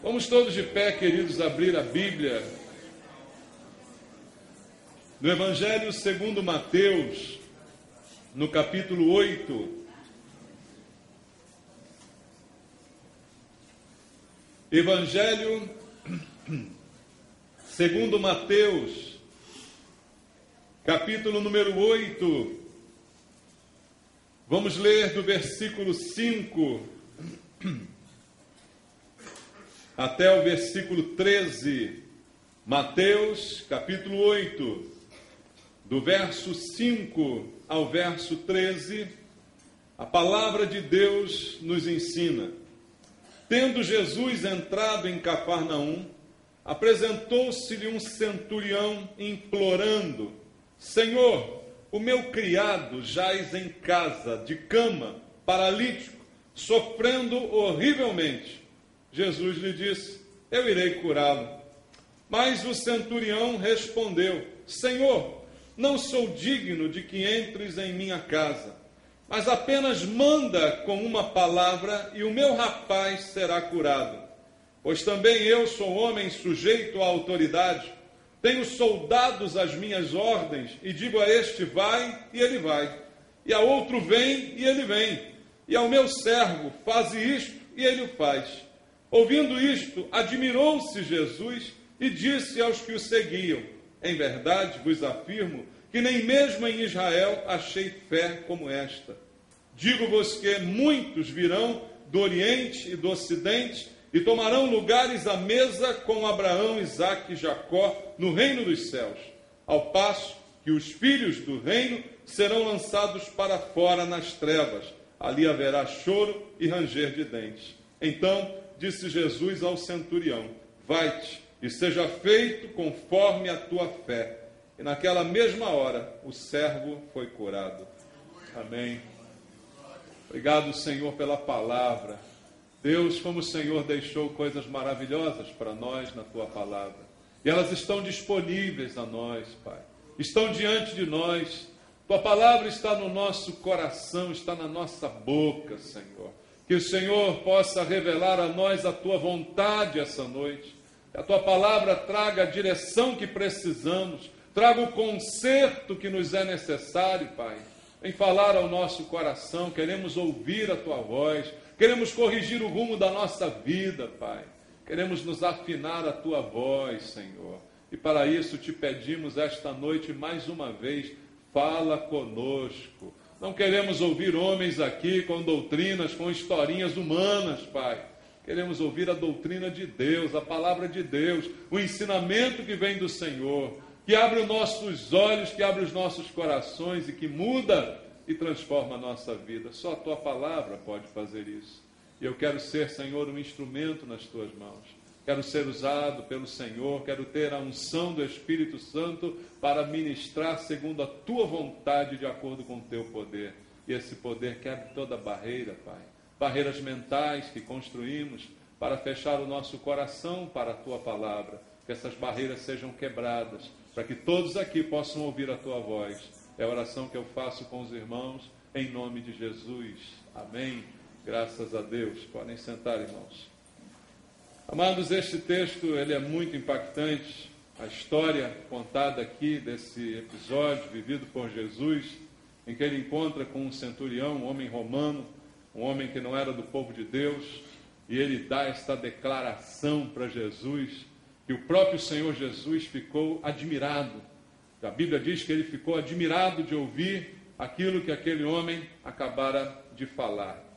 Vamos todos de pé, queridos, abrir a Bíblia no Evangelho segundo Mateus, no capítulo 8. Evangelho segundo Mateus, capítulo número 8. Vamos ler do versículo 5 até o versículo 13. Mateus, capítulo 8, do verso 5 ao verso 13, a palavra de Deus nos ensina: tendo Jesus entrado em Cafarnaum, apresentou-se-lhe um centurião implorando: Senhor, o meu criado jaz em casa, de cama, paralítico, sofrendo horrivelmente. Jesus lhe disse: eu irei curá-lo. Mas o centurião respondeu: Senhor, não sou digno de que entres em minha casa, mas apenas manda com uma palavra e o meu rapaz será curado. Pois também eu sou homem sujeito à autoridade, tenho soldados às minhas ordens, e digo a este: vai, e ele vai, e a outro: vem, e ele vem, e ao meu servo: faze isto, e ele o faz. Ouvindo isto, admirou-se Jesus e disse aos que o seguiam: em verdade vos afirmo que nem mesmo em Israel achei fé como esta. Digo-vos que muitos virão do Oriente e do Ocidente e tomarão lugares à mesa com Abraão, Isaque e Jacó no reino dos céus, ao passo que os filhos do reino serão lançados para fora nas trevas. Ali haverá choro e ranger de dentes. Então disse Jesus ao centurião: vai-te e seja feito conforme a tua fé. E naquela mesma hora o servo foi curado. Amém. Obrigado, Senhor, pela palavra. Deus, como o Senhor deixou coisas maravilhosas para nós na tua palavra. E elas estão disponíveis a nós, Pai. Estão diante de nós. Tua palavra está no nosso coração, está na nossa boca, Senhor. Que o Senhor possa revelar a nós a tua vontade essa noite. Que a tua palavra traga a direção que precisamos, traga o conserto que nos é necessário, Pai. Em falar ao nosso coração, queremos ouvir a tua voz, queremos corrigir o rumo da nossa vida, Pai. Queremos nos afinar a tua voz, Senhor. E para isso te pedimos esta noite mais uma vez: fala conosco. Não queremos ouvir homens aqui com doutrinas, com historinhas humanas, Pai. Queremos ouvir a doutrina de Deus, a palavra de Deus, o ensinamento que vem do Senhor, que abre os nossos olhos, que abre os nossos corações e que muda e transforma a nossa vida. Só a tua palavra pode fazer isso. E eu quero ser, Senhor, um instrumento nas tuas mãos. Quero ser usado pelo Senhor, quero ter a unção do Espírito Santo para ministrar segundo a tua vontade, de acordo com o teu poder. E esse poder quebre toda barreira, Pai. Barreiras mentais que construímos para fechar o nosso coração para a tua palavra. Que essas barreiras sejam quebradas, para que todos aqui possam ouvir a tua voz. É a oração que eu faço com os irmãos, em nome de Jesus. Amém. Graças a Deus. Podem sentar, irmãos. Amados, este texto ele é muito impactante. A história contada aqui desse episódio vivido por Jesus, em que ele encontra com um centurião, um homem romano, um homem que não era do povo de Deus, e ele dá esta declaração para Jesus, que o próprio Senhor Jesus ficou admirado. A Bíblia diz que ele ficou admirado de ouvir aquilo que aquele homem acabara de falar.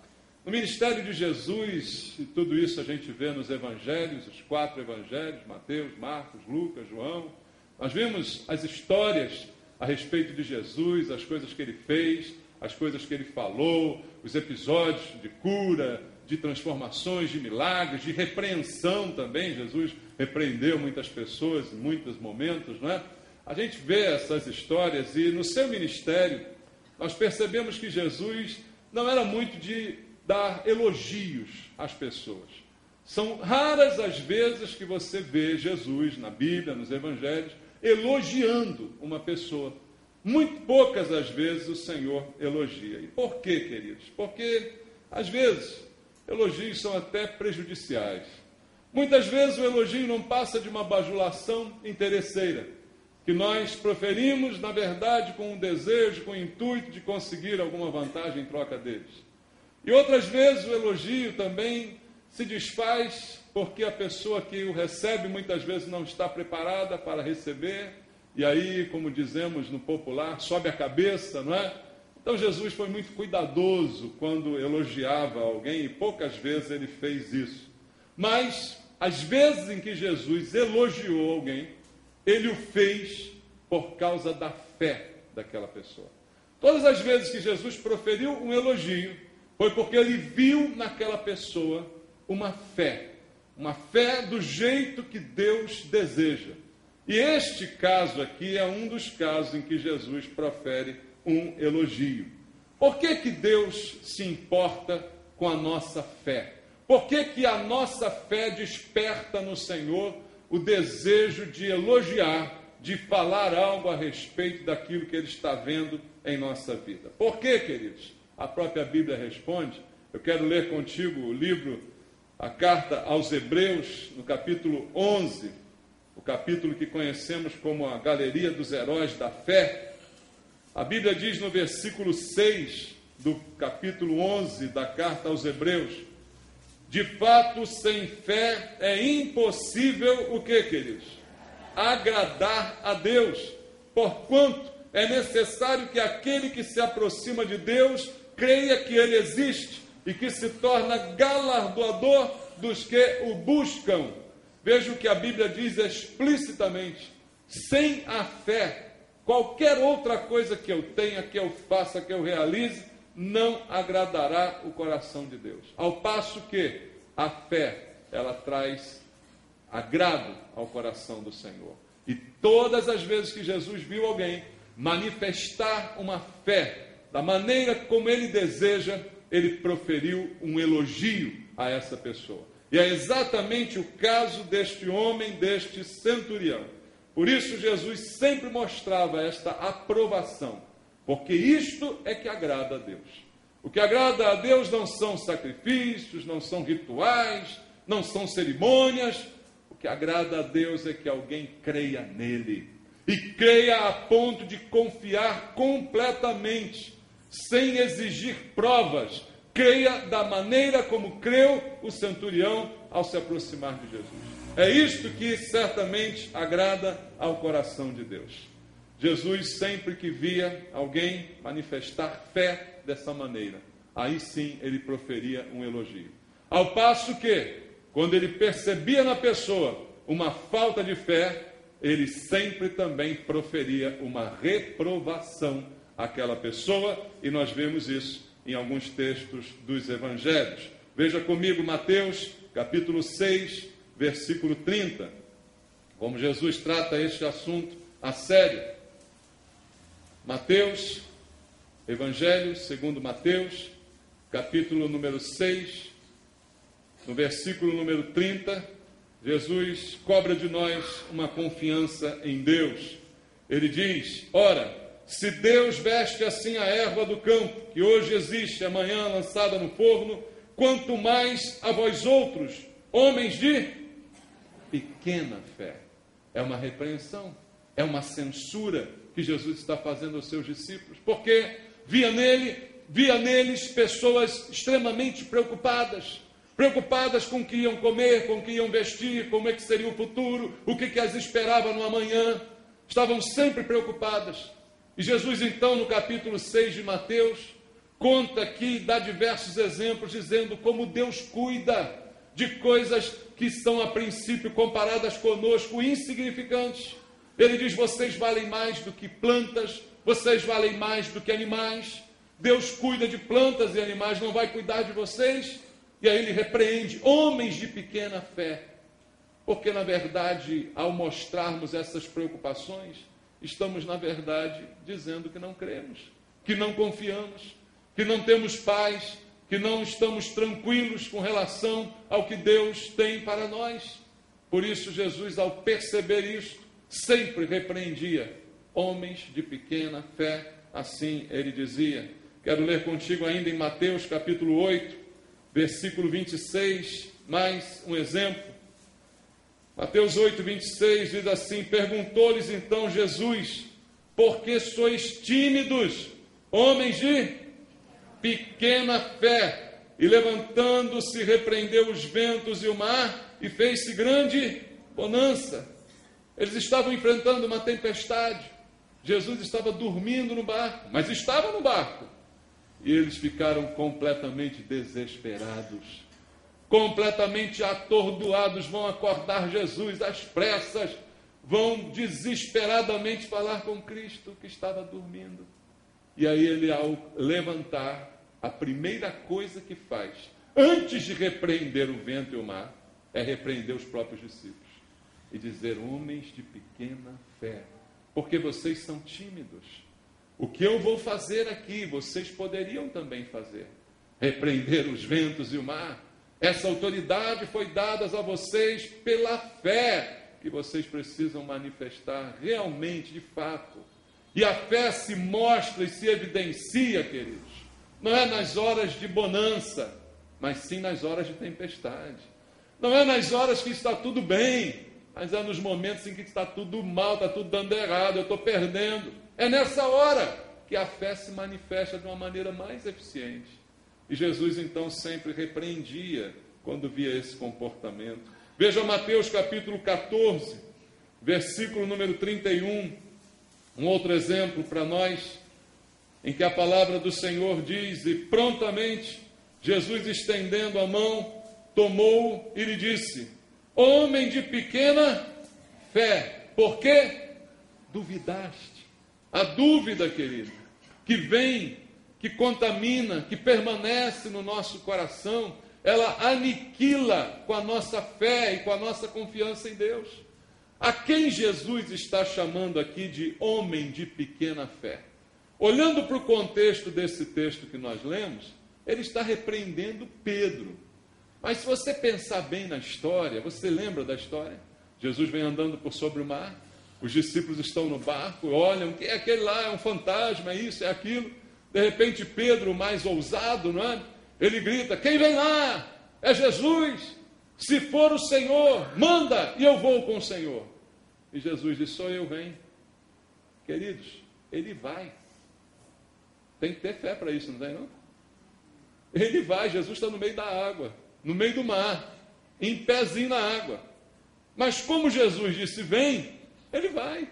No ministério de Jesus, e tudo isso a gente vê nos evangelhos, os 4 evangelhos, Mateus, Marcos, Lucas, João, nós vemos as histórias a respeito de Jesus, as coisas que ele fez, as coisas que ele falou, os episódios de cura, de transformações, de milagres, de repreensão também. Jesus repreendeu muitas pessoas em muitos momentos, não é? A gente vê essas histórias e no seu ministério nós percebemos que Jesus não era muito de dar elogios às pessoas. São raras as vezes que você vê Jesus na Bíblia, nos evangelhos, elogiando uma pessoa. Muito poucas as vezes o Senhor elogia. E por quê, queridos? Porque, às vezes, elogios são até prejudiciais. Muitas vezes o elogio não passa de uma bajulação interesseira, que nós proferimos, na verdade, com um desejo, com o intuito de conseguir alguma vantagem em troca deles. E outras vezes o elogio também se desfaz porque a pessoa que o recebe muitas vezes não está preparada para receber, e aí, como dizemos no popular, sobe a cabeça, não é? Então Jesus foi muito cuidadoso quando elogiava alguém, e poucas vezes ele fez isso. Mas, as vezes em que Jesus elogiou alguém, ele o fez por causa da fé daquela pessoa. Todas as vezes que Jesus proferiu um elogio, foi porque ele viu naquela pessoa uma fé do jeito que Deus deseja. E este caso aqui é um dos casos em que Jesus profere um elogio. Por que que Deus se importa com a nossa fé? Por que que a nossa fé desperta no Senhor o desejo de elogiar, de falar algo a respeito daquilo que Ele está vendo em nossa vida? Por quê, queridos? A própria Bíblia responde. Eu quero ler contigo o livro, a carta aos Hebreus, no capítulo 11, o capítulo que conhecemos como a Galeria dos Heróis da Fé. A Bíblia diz no versículo 6 do capítulo 11 da carta aos Hebreus: de fato, sem fé é impossível o que, queridos? Agradar a Deus. Porquanto é necessário que aquele que se aproxima de Deus creia que Ele existe e que se torna galardoador dos que o buscam. Veja o que a Bíblia diz explicitamente: sem a fé, qualquer outra coisa que eu tenha, que eu faça, que eu realize, não agradará o coração de Deus. Ao passo que a fé, ela traz agrado ao coração do Senhor. E todas as vezes que Jesus viu alguém manifestar uma fé da maneira como ele deseja, ele proferiu um elogio a essa pessoa. E é exatamente o caso deste homem, deste centurião. Por isso Jesus sempre mostrava esta aprovação, porque isto é que agrada a Deus. O que agrada a Deus não são sacrifícios, não são rituais, não são cerimônias. O que agrada a Deus é que alguém creia nele. E creia a ponto de confiar completamente, sem exigir provas. Creia da maneira como creu o centurião ao se aproximar de Jesus. É isto que certamente agrada ao coração de Deus. Jesus, sempre que via alguém manifestar fé dessa maneira, aí sim ele proferia um elogio. Ao passo que, quando ele percebia na pessoa uma falta de fé, ele sempre também proferia uma reprovação àquela pessoa, e nós vemos isso em alguns textos dos evangelhos. Veja comigo Mateus, capítulo 6, versículo 30, como Jesus trata este assunto a sério. Mateus, Evangelho segundo Mateus, capítulo número 6, no versículo número 30, Jesus cobra de nós uma confiança em Deus. Ele diz: ora, se Deus veste assim a erva do campo, que hoje existe, amanhã lançada no forno, quanto mais a vós outros, homens de pequena fé. É uma repreensão, é uma censura que Jesus está fazendo aos seus discípulos, porque via neles pessoas extremamente preocupadas com o que iam comer, com o que iam vestir, como é que seria o futuro, o que as esperava no amanhã. Estavam sempre preocupadas. E Jesus, então, no capítulo 6 de Mateus, conta aqui, dá diversos exemplos, dizendo como Deus cuida de coisas que são, a princípio, comparadas conosco, insignificantes. Ele diz: vocês valem mais do que plantas, vocês valem mais do que animais. Deus cuida de plantas e animais, não vai cuidar de vocês? E aí ele repreende homens de pequena fé, porque na verdade, ao mostrarmos essas preocupações, estamos na verdade dizendo que não cremos, que não confiamos, que não temos paz, que não estamos tranquilos com relação ao que Deus tem para nós. Por isso Jesus, ao perceber isto, sempre repreendia homens de pequena fé, assim ele dizia. Quero ler contigo ainda em Mateus capítulo 8, versículo 26, mais um exemplo. Mateus 8, 26 diz assim: perguntou-lhes então Jesus: por que sois tímidos, homens de pequena fé? E levantando-se, repreendeu os ventos e o mar, e fez-se grande bonança. Eles estavam enfrentando uma tempestade. Jesus estava dormindo no barco, mas estava no barco. E eles ficaram completamente desesperados, completamente atordoados. Vão acordar Jesus às pressas, vão desesperadamente falar com Cristo, que estava dormindo. E aí ele, ao levantar, a primeira coisa que faz, antes de repreender o vento e o mar, é repreender os próprios discípulos e dizer: homens de pequena fé, porque vocês são tímidos. O que eu vou fazer aqui, vocês poderiam também fazer. Repreender os ventos e o mar. Essa autoridade foi dada a vocês pela fé que vocês precisam manifestar realmente, de fato. E a fé se mostra e se evidencia, queridos, não é nas horas de bonança, mas sim nas horas de tempestade. Não é nas horas que está tudo bem, mas é nos momentos em que está tudo mal, está tudo dando errado, eu estou perdendo. É nessa hora que a fé se manifesta de uma maneira mais eficiente. E Jesus então sempre repreendia quando via esse comportamento. Veja Mateus capítulo 14, versículo número 31, um outro exemplo para nós, em que a palavra do Senhor diz: e prontamente Jesus, estendendo a mão, tomou e lhe disse: homem de pequena fé, por que duvidaste? A dúvida, querido, que vem, que contamina, que permanece no nosso coração, ela aniquila com a nossa fé e com a nossa confiança em Deus. A quem Jesus está chamando aqui de homem de pequena fé? Olhando para o contexto desse texto que nós lemos, ele está repreendendo Pedro. Mas se você pensar bem na história, você lembra da história? Jesus vem andando por sobre o mar, os discípulos estão no barco, olham, que é aquele lá, é um fantasma, é isso, é aquilo. De repente Pedro, mais ousado, não é? Ele grita: quem vem lá? É Jesus. Se for o Senhor, manda e eu vou com o Senhor. E Jesus diz: sou eu, vem. Queridos, ele vai. Tem que ter fé para isso, não tem não? Ele vai, Jesus está no meio da água, no meio do mar, em pezinho na água. Mas como Jesus disse vem, ele vai.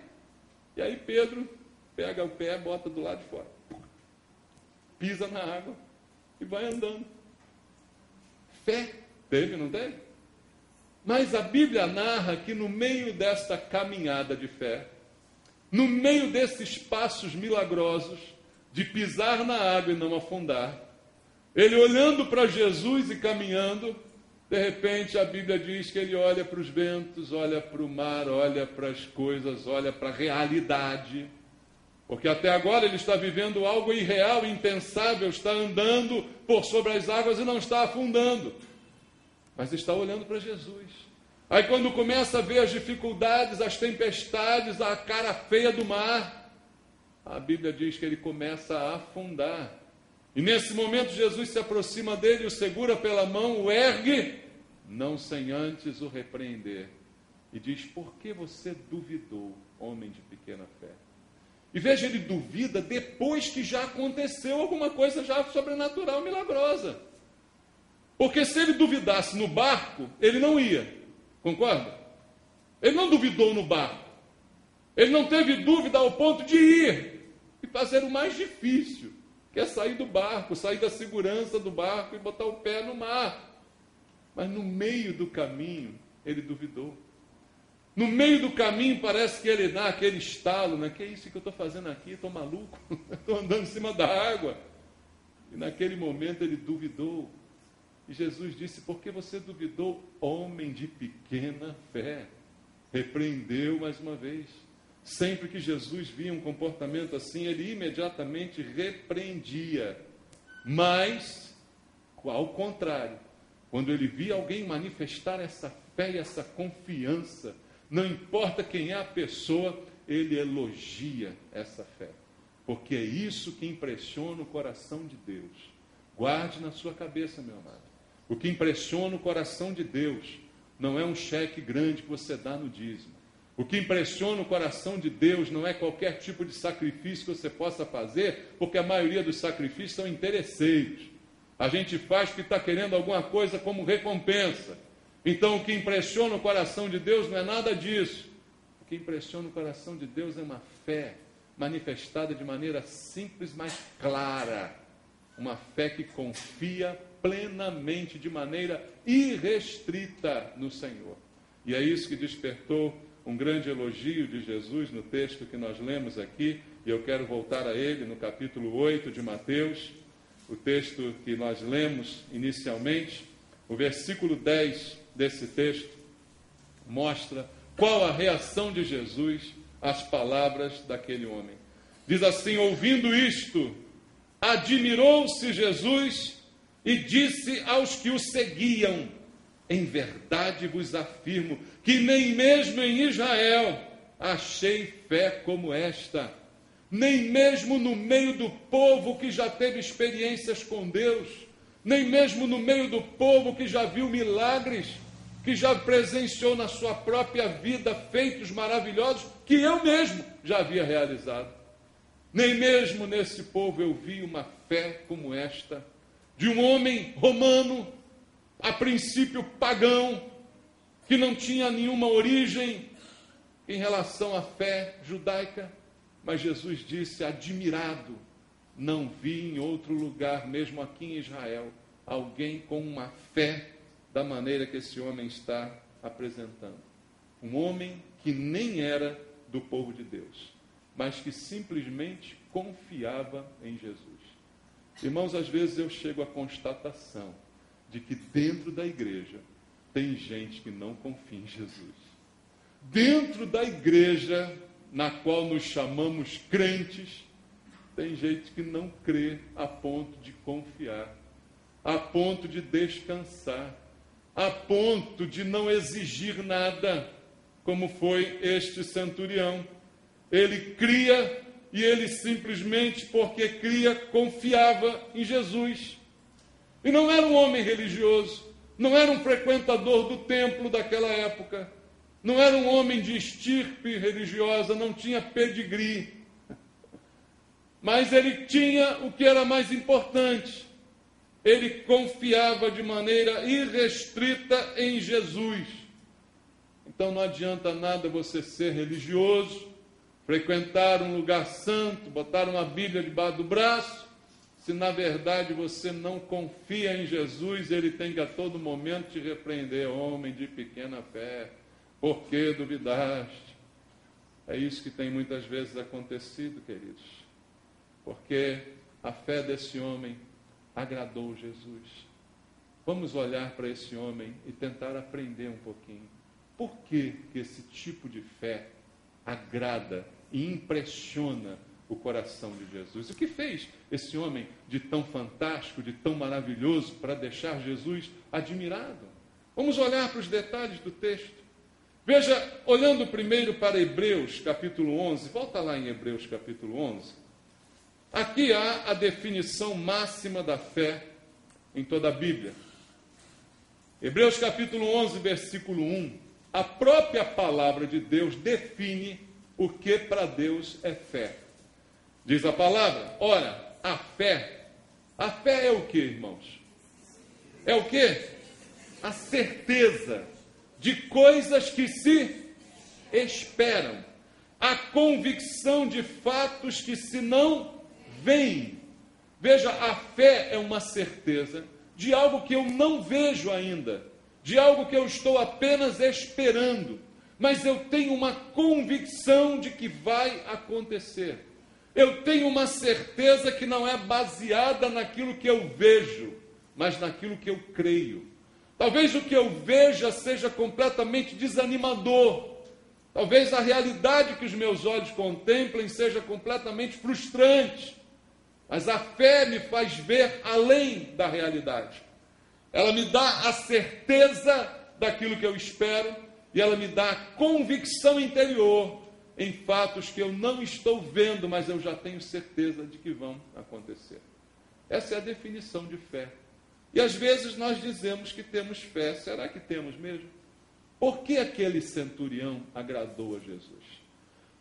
E aí Pedro pega o pé, bota do lado de fora, pisa na água e vai andando. Fé teve, não teve? Mas a Bíblia narra que no meio desta caminhada de fé, no meio desses passos milagrosos, de pisar na água e não afundar, ele olhando para Jesus e caminhando, de repente a Bíblia diz que ele olha para os ventos, olha para o mar, olha para as coisas, olha para a realidade, porque até agora ele está vivendo algo irreal, impensável, está andando por sobre as águas e não está afundando, mas está olhando para Jesus. Aí quando começa a ver as dificuldades, as tempestades, a cara feia do mar, a Bíblia diz que ele começa a afundar. E nesse momento Jesus se aproxima dele, o segura pela mão, o ergue, não sem antes o repreender. E diz: por que você duvidou, homem de pequena fé? E veja, ele duvida depois que já aconteceu alguma coisa já sobrenatural, milagrosa. Porque se ele duvidasse no barco, ele não ia. Concorda? Ele não duvidou no barco. Ele não teve dúvida ao ponto de ir e fazer o mais difícil, que é sair do barco, sair da segurança do barco e botar o pé no mar. Mas no meio do caminho, ele duvidou. No meio do caminho parece que ele dá aquele estalo, né? Que é isso que eu estou fazendo aqui? Estou maluco? Estou andando em cima da água. E naquele momento ele duvidou. E Jesus disse: por que você duvidou, homem de pequena fé? Repreendeu mais uma vez. Sempre que Jesus via um comportamento assim, ele imediatamente repreendia. Mas, ao contrário, quando ele via alguém manifestar essa fé e essa confiança, não importa quem é a pessoa, ele elogia essa fé. Porque é isso que impressiona o coração de Deus. Guarde na sua cabeça, meu amado. O que impressiona o coração de Deus não é um cheque grande que você dá no dízimo. O que impressiona o coração de Deus não é qualquer tipo de sacrifício que você possa fazer, porque a maioria dos sacrifícios são interesseiros. A gente faz porque está querendo alguma coisa como recompensa. Então, o que impressiona o coração de Deus não é nada disso. O que impressiona o coração de Deus é uma fé manifestada de maneira simples, mas clara. Uma fé que confia plenamente, de maneira irrestrita no Senhor. E é isso que despertou um grande elogio de Jesus no texto que nós lemos aqui, e eu quero voltar a ele no capítulo 8 de Mateus, o texto que nós lemos inicialmente. O versículo 10 desse texto mostra qual a reação de Jesus às palavras daquele homem. Diz assim: ouvindo isto, admirou-se Jesus e disse aos que o seguiam: em verdade vos afirmo que nem mesmo em Israel achei fé como esta. Nem mesmo no meio do povo que já teve experiências com Deus, nem mesmo no meio do povo que já viu milagres, que já presenciou na sua própria vida feitos maravilhosos que eu mesmo já havia realizado. Nem mesmo nesse povo eu vi uma fé como esta, de um homem romano, a princípio pagão, que não tinha nenhuma origem em relação à fé judaica, mas Jesus disse, admirado, não vi em outro lugar, mesmo aqui em Israel, alguém com uma fé da maneira que esse homem está apresentando. Um homem que nem era do povo de Deus, mas que simplesmente confiava em Jesus. Irmãos, às vezes eu chego à constatação de que dentro da igreja tem gente que não confia em Jesus. Dentro da igreja na qual nos chamamos crentes, tem gente que não crê a ponto de confiar, a ponto de descansar, a ponto de não exigir nada, como foi este centurião. Ele cria e ele simplesmente, porque cria, confiava em Jesus. E não era um homem religioso, não era um frequentador do templo daquela época, não era um homem de estirpe religiosa, não tinha pedigree. Mas ele tinha o que era mais importante. Ele confiava de maneira irrestrita em Jesus. Então não adianta nada você ser religioso, frequentar um lugar santo, botar uma Bíblia debaixo do braço, se na verdade você não confia em Jesus, ele tem que a todo momento te repreender: homem de pequena fé, por que duvidaste? É isso que tem muitas vezes acontecido, queridos, porque a fé desse homem agradou Jesus. Vamos olhar para esse homem e tentar aprender um pouquinho. Por que esse tipo de fé agrada e impressiona o coração de Jesus? O que fez esse homem de tão fantástico, de tão maravilhoso, para deixar Jesus admirado? Vamos olhar para os detalhes do texto. Veja, olhando primeiro para Hebreus capítulo 11, volta lá em Hebreus capítulo 11. Aqui há a definição máxima da fé em toda a Bíblia. Hebreus capítulo 11, versículo 1. A própria palavra de Deus define o que para Deus é fé. Diz a palavra: ora, a fé é o que, irmãos? É o que? A certeza de coisas que se esperam, a convicção de fatos que se não veem. Veja, a fé é uma certeza de algo que eu não vejo ainda, de algo que eu estou apenas esperando, mas eu tenho uma convicção de que vai acontecer. Eu tenho uma certeza que não é baseada naquilo que eu vejo, mas naquilo que eu creio. Talvez o que eu veja seja completamente desanimador. Talvez a realidade que os meus olhos contemplem seja completamente frustrante. Mas a fé me faz ver além da realidade. Ela me dá a certeza daquilo que eu espero e ela me dá a convicção interior em fatos que eu não estou vendo, mas eu já tenho certeza de que vão acontecer. Essa é a definição de fé. E às vezes nós dizemos que temos fé. Será que temos mesmo? Por que aquele centurião agradou a Jesus?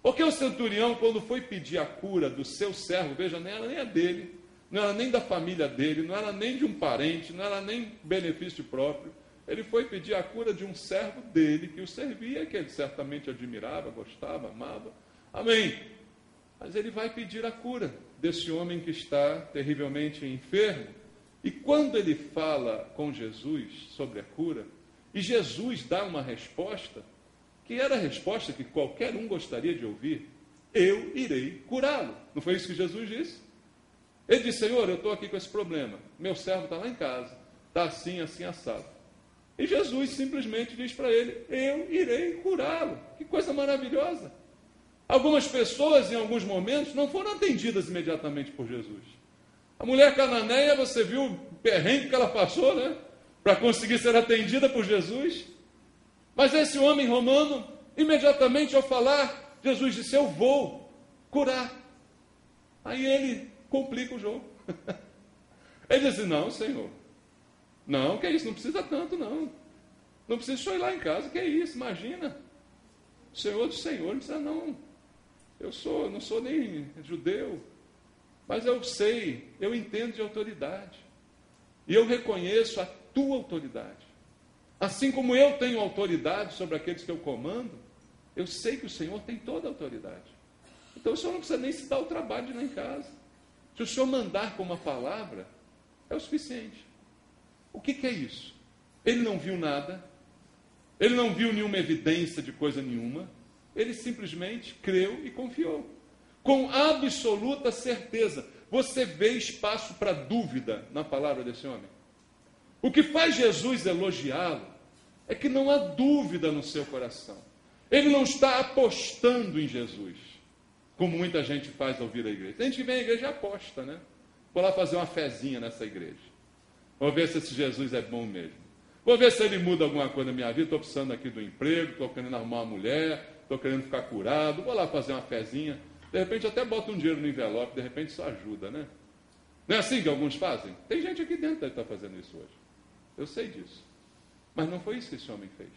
Porque o centurião, quando foi pedir a cura do seu servo, veja, não era nem a dele, não era nem da família dele, não era nem de um parente, não era nem benefício próprio. Ele foi pedir a cura de um servo dele, que o servia, que ele certamente admirava, gostava, amava. Amém. Mas ele vai pedir a cura desse homem que está terrivelmente enfermo. E quando ele fala com Jesus sobre a cura, e Jesus dá uma resposta, que era a resposta que qualquer um gostaria de ouvir: eu irei curá-lo. Não foi isso que Jesus disse? Ele disse: Senhor, eu estou aqui com esse problema, meu servo está lá em casa, está assim, assim, assado. E Jesus simplesmente diz para ele: eu irei curá-lo. Que coisa maravilhosa! Algumas pessoas, em alguns momentos, não foram atendidas imediatamente por Jesus. A mulher cananeia, você viu o perrengue que ela passou, né? Para conseguir ser atendida por Jesus. Mas esse homem romano, imediatamente ao falar, Jesus disse: eu vou curar. Aí ele complica o jogo. Ele disse: não, Senhor, não, que é isso, não precisa tanto, não. Não precisa só ir lá em casa, que é isso, imagina. O Senhor do Senhor, não precisa não. Eu não sou nem judeu, mas eu sei, eu entendo de autoridade. E eu reconheço a tua autoridade. Assim como eu tenho autoridade sobre aqueles que eu comando, eu sei que o Senhor tem toda a autoridade. Então o Senhor não precisa nem se dar o trabalho de ir lá em casa. Se o Senhor mandar com uma palavra, é o suficiente. O que é isso? Ele não viu nada, ele não viu nenhuma evidência de coisa nenhuma, ele simplesmente creu e confiou. Com absoluta certeza. Você vê espaço para dúvida na palavra desse homem? O que faz Jesus elogiá-lo é que não há dúvida no seu coração. Ele não está apostando em Jesus, como muita gente faz ao vir à igreja. Tem gente que vem à igreja e aposta, né? Vou lá fazer uma fezinha nessa igreja. Vou ver se esse Jesus é bom mesmo. Vou ver se ele muda alguma coisa na minha vida. Estou precisando aqui do emprego, estou querendo arrumar uma mulher, estou querendo ficar curado. Vou lá fazer uma fezinha. De repente até bota um dinheiro no envelope, de repente isso ajuda, né? Não é assim que alguns fazem? Tem gente aqui dentro que está fazendo isso hoje. Eu sei disso. Mas não foi isso que esse homem fez.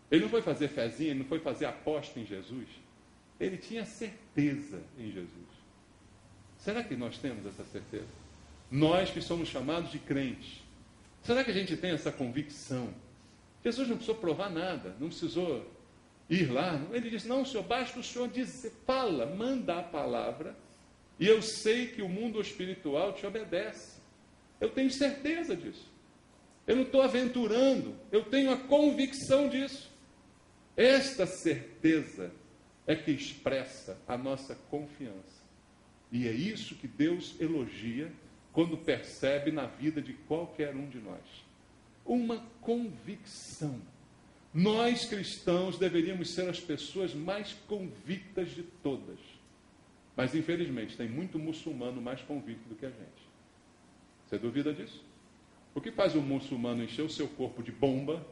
Ele não foi fazer fezinha, ele não foi fazer aposta em Jesus. Ele tinha certeza em Jesus. Será que nós temos essa certeza? Nós que somos chamados de crentes. Será que a gente tem essa convicção? Jesus não precisou provar nada, não precisou ir lá. Ele disse: não, Senhor, basta o Senhor dizer, fala, manda a palavra, e eu sei que o mundo espiritual te obedece. Eu tenho certeza disso. Eu não estou aventurando, eu tenho a convicção disso. Esta certeza é que expressa a nossa confiança. E é isso que Deus elogia quando percebe na vida de qualquer um de nós. Uma convicção. Nós, cristãos, deveríamos ser as pessoas mais convictas de todas. Mas, infelizmente, tem muito muçulmano mais convicto do que a gente. Você duvida disso? O que faz um muçulmano encher o seu corpo de bomba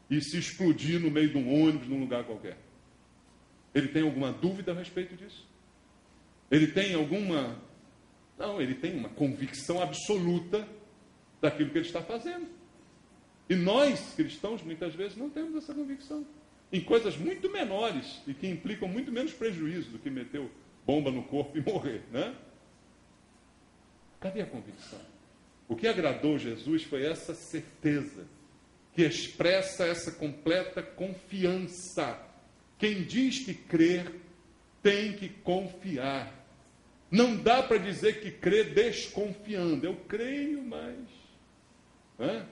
e se explodir no meio de um ônibus, num lugar qualquer? Ele tem alguma dúvida a respeito disso? Ele tem alguma... Não, ele tem uma convicção absoluta daquilo que ele está fazendo. E nós, cristãos, muitas vezes não temos essa convicção. Em coisas muito menores e que implicam muito menos prejuízo do que meter bomba no corpo e morrer, né? Cadê a convicção? O que agradou Jesus foi essa certeza, que expressa essa completa confiança. Quem diz que crer, tem que confiar. Não dá para dizer que crê desconfiando. Eu creio, mas... Né?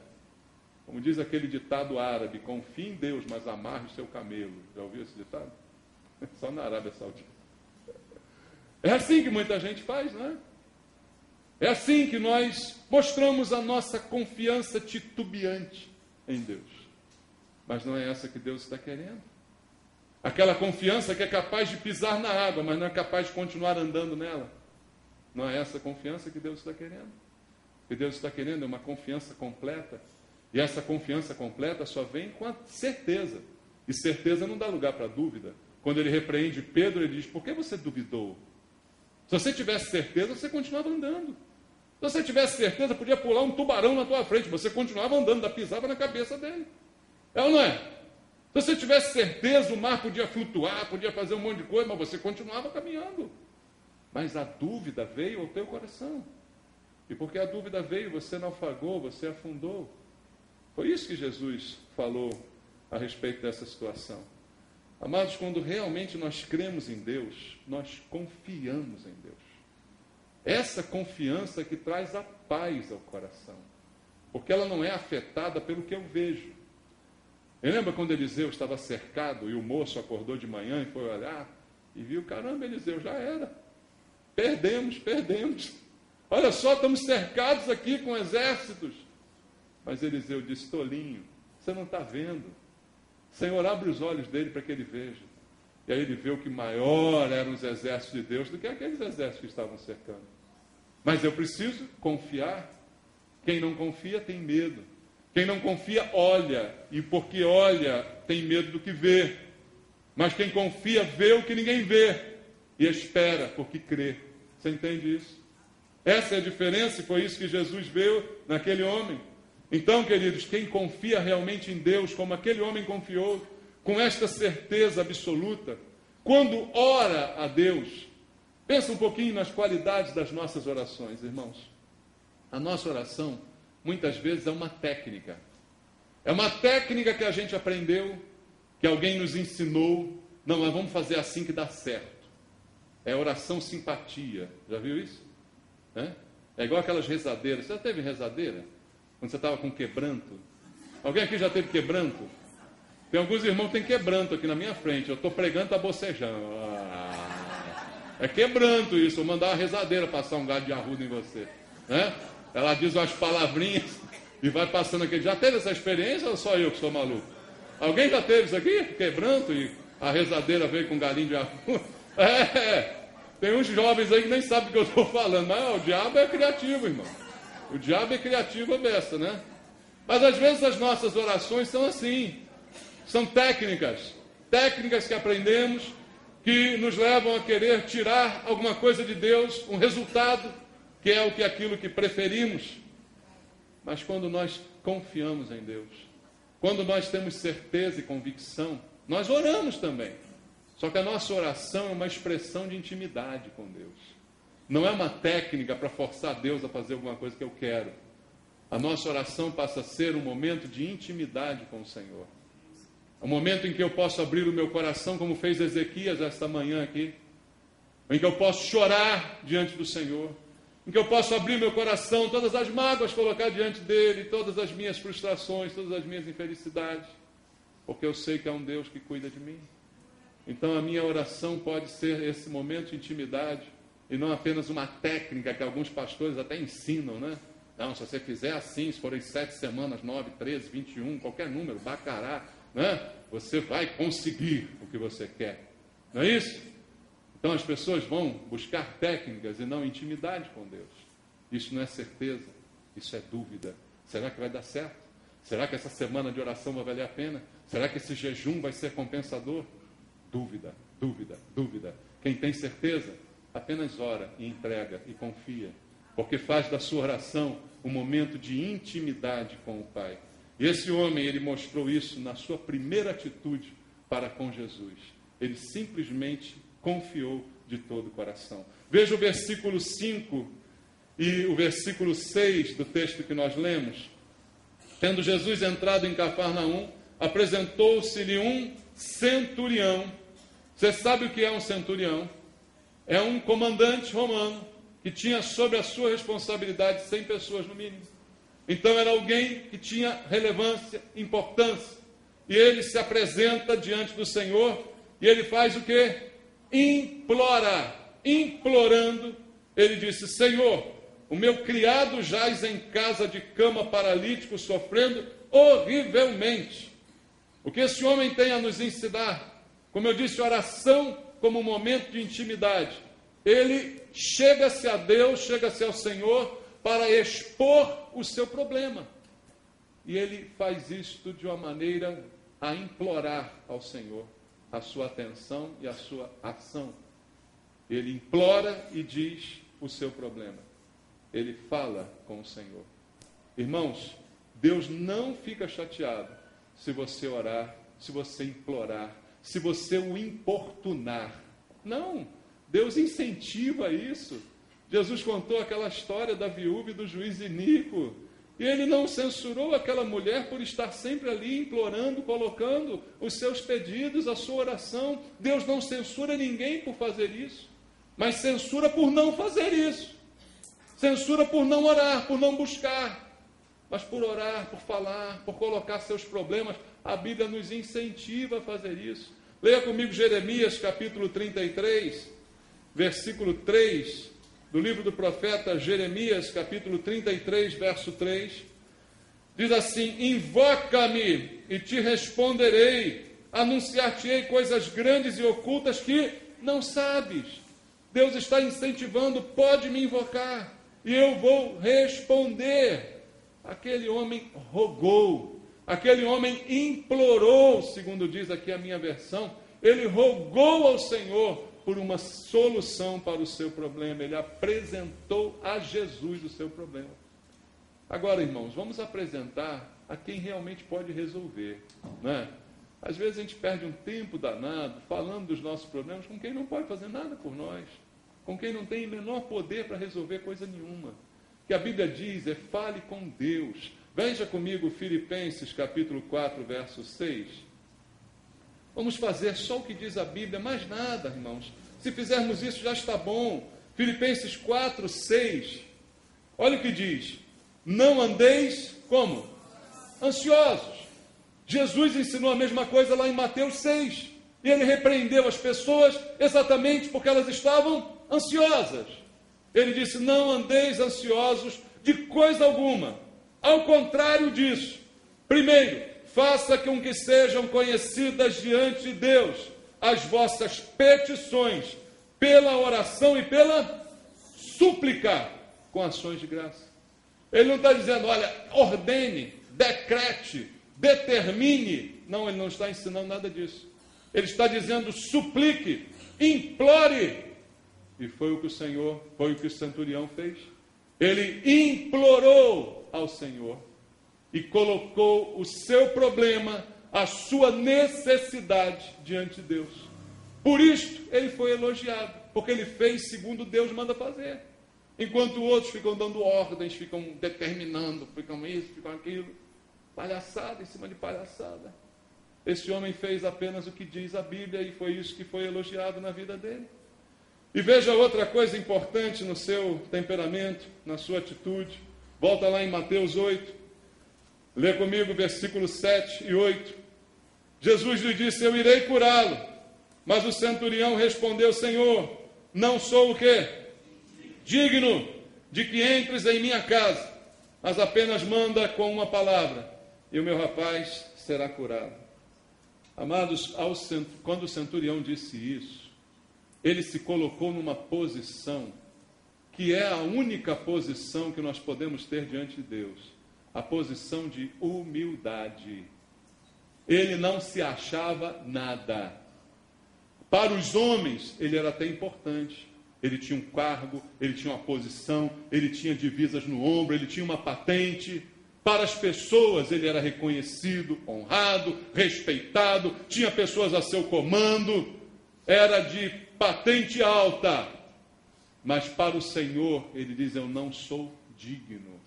Como diz aquele ditado árabe: confie em Deus, mas amarre o seu camelo. Já ouviu esse ditado? Só na Arábia Saudita. É assim que muita gente faz, não é? É assim que nós mostramos a nossa confiança titubeante em Deus. Mas não é essa que Deus está querendo. Aquela confiança que é capaz de pisar na água, mas não é capaz de continuar andando nela. Não é essa confiança que Deus está querendo. O que Deus está querendo é uma confiança completa. E essa confiança completa só vem com a certeza. E certeza não dá lugar para dúvida. Quando ele repreende Pedro, ele diz: por que você duvidou? Se você tivesse certeza, você continuava andando. Se você tivesse certeza, podia pular um tubarão na tua frente, você continuava andando, pisava na cabeça dele. É ou não é? Se você tivesse certeza, o mar podia flutuar, podia fazer um monte de coisa, mas você continuava caminhando. Mas a dúvida veio ao teu coração. E porque a dúvida veio, você naufragou, você afundou. Foi isso que Jesus falou a respeito dessa situação. Amados, quando realmente nós cremos em Deus, nós confiamos em Deus. Essa confiança que traz a paz ao coração. Porque ela não é afetada pelo que eu vejo. Eu lembro quando Eliseu estava cercado e o moço acordou de manhã e foi olhar e viu, caramba, Eliseu, já era. Perdemos. Olha só, estamos cercados aqui com exércitos. Mas Eliseu disse, tolinho, você não está vendo. Senhor, abre os olhos dele para que ele veja. E aí ele viu que maior eram os exércitos de Deus do que aqueles exércitos que estavam cercando. Mas eu preciso confiar. Quem não confia tem medo. Quem não confia olha. E porque olha, tem medo do que vê. Mas quem confia vê o que ninguém vê. E espera porque crê. Você entende isso? Essa é a diferença e foi isso que Jesus viu naquele homem. Então, queridos, quem confia realmente em Deus, como aquele homem confiou, com esta certeza absoluta, quando ora a Deus, pensa um pouquinho nas qualidades das nossas orações, irmãos. A nossa oração, muitas vezes, é uma técnica. É uma técnica que a gente aprendeu, que alguém nos ensinou. Não, mas vamos fazer assim que dá certo. É oração simpatia. Já viu isso? É igual aquelas rezadeiras. Você já teve rezadeira? Quando você estava com quebranto? Alguém aqui já teve quebranto? Tem alguns irmãos que têm quebranto aqui na minha frente. Eu estou pregando, está bocejando. É quebranto isso. Vou mandar uma rezadeira passar um galho de arruda em você. Ela diz umas palavrinhas e vai passando aquele. Já teve essa experiência ou só eu que sou maluco? Alguém já teve isso aqui? Quebranto e a rezadeira veio com um galinho de arruda? Tem uns jovens aí que nem sabem o que eu estou falando. Mas o diabo é criativo, irmão. O diabo é criativo a beça, né? Mas às vezes as nossas orações são assim. São técnicas. Técnicas que aprendemos, que nos levam a querer tirar alguma coisa de Deus, um resultado, que é aquilo que preferimos. Mas quando nós confiamos em Deus, quando nós temos certeza e convicção, nós oramos também. Só que a nossa oração é uma expressão de intimidade com Deus. Não é uma técnica para forçar Deus a fazer alguma coisa que eu quero. A nossa oração passa a ser um momento de intimidade com o Senhor. É um momento em que eu posso abrir o meu coração, como fez Ezequias esta manhã aqui. Em que eu posso chorar diante do Senhor. Em que eu posso abrir meu coração, todas as mágoas colocar diante dele, todas as minhas frustrações, todas as minhas infelicidades. Porque eu sei que há um Deus que cuida de mim. Então a minha oração pode ser esse momento de intimidade. E não apenas uma técnica que alguns pastores até ensinam, né? Não, se você fizer assim, se forem 7 semanas, 9, 13, 21, qualquer número, bacará, né? Você vai conseguir o que você quer. Não é isso? Então as pessoas vão buscar técnicas e não intimidade com Deus. Isso não é certeza, isso é dúvida. Será que vai dar certo? Será que essa semana de oração vai valer a pena? Será que esse jejum vai ser compensador? Dúvida, dúvida, dúvida. Quem tem certeza, apenas ora e entrega e confia, porque faz da sua oração um momento de intimidade com o Pai. E esse homem, ele mostrou isso na sua primeira atitude para com Jesus. Ele simplesmente confiou de todo o coração. Veja o versículo 5 e o versículo 6 do texto que nós lemos. Tendo Jesus entrado em Cafarnaum, apresentou-se-lhe um centurião. Você sabe o que é um centurião? É um comandante romano que tinha sobre a sua responsabilidade 100 pessoas no mínimo. Então era alguém que tinha relevância, importância. E ele se apresenta diante do Senhor e ele faz o quê? Implora. Implorando, ele disse: Senhor, o meu criado jaz em casa de cama paralítico, sofrendo horrivelmente. O que esse homem tem a nos ensinar? Como eu disse, oração como um momento de intimidade. Ele chega-se a Deus, chega-se ao Senhor para expor o seu problema. E ele faz isto de uma maneira a implorar ao Senhor a sua atenção e a sua ação. Ele implora e diz o seu problema. Ele fala com o Senhor. Irmãos, Deus não fica chateado se você orar se você implorar, se você o importunar. Não, Deus incentiva isso. Jesus contou aquela história da viúva e do juiz iníquo, e ele não censurou aquela mulher por estar sempre ali implorando, colocando os seus pedidos, a sua oração. Deus não censura ninguém por fazer isso, mas censura por não fazer isso. Censura por não orar, por não buscar, mas por orar, por falar, por colocar seus problemas. A Bíblia nos incentiva a fazer isso. Leia comigo Jeremias capítulo 33, versículo 3, do livro do profeta Jeremias, capítulo 33, verso 3, diz assim: invoca-me e te responderei, anunciar-te-ei coisas grandes e ocultas que não sabes. Deus está incentivando, pode me invocar, e eu vou responder. Aquele homem rogou, aquele homem implorou, segundo diz aqui a minha versão, ele rogou ao Senhor por uma solução para o seu problema. Ele apresentou a Jesus o seu problema. Agora, irmãos, vamos apresentar a quem realmente pode resolver, né? Às vezes a gente perde um tempo danado falando dos nossos problemas com quem não pode fazer nada por nós, com quem não tem o menor poder para resolver coisa nenhuma. O que a Bíblia diz é: fale com Deus. Veja comigo Filipenses capítulo 4, verso 6. Vamos fazer só o que diz a Bíblia, mais nada, irmãos. Se fizermos isso já está bom. Filipenses 4, 6. Olha o que diz: não andeis como? Ansiosos. Jesus ensinou a mesma coisa lá em Mateus 6. E ele repreendeu as pessoas exatamente porque elas estavam ansiosas. Ele disse: não andeis ansiosos de coisa alguma. Ao contrário disso, primeiro, faça com que sejam conhecidas diante de Deus as vossas petições, pela oração e pela súplica, com ações de graça. Ele não está dizendo, olha, ordene, decrete, determine. Não, ele não está ensinando nada disso. Ele está dizendo, suplique, implore. E foi o que o centurião fez. Ele implorou ao Senhor e colocou o seu problema, a sua necessidade diante de Deus. Por isto ele foi elogiado, porque ele fez segundo Deus manda fazer. Enquanto outros ficam dando ordens, ficam determinando, ficam isso, ficam aquilo. Palhaçada em cima de palhaçada. Esse homem fez apenas o que diz a Bíblia e foi isso que foi elogiado na vida dele. E veja outra coisa importante no seu temperamento, na sua atitude. Volta lá em Mateus 8. Lê comigo versículos 7 e 8. Jesus lhe disse, eu irei curá-lo. Mas o centurião respondeu, Senhor, não sou o quê? Digno de que entres em minha casa, mas apenas manda com uma palavra, e o meu rapaz será curado. Amados, quando o centurião disse isso, ele se colocou numa posição que é a única posição que nós podemos ter diante de Deus, a posição de humildade. Ele não se achava nada. Para os homens, ele era até importante. Ele tinha um cargo, ele tinha uma posição, ele tinha divisas no ombro, ele tinha uma patente. Para as pessoas, ele era reconhecido, honrado, respeitado, tinha pessoas a seu comando, era de patente alta. Mas para o Senhor, ele diz, eu não sou digno.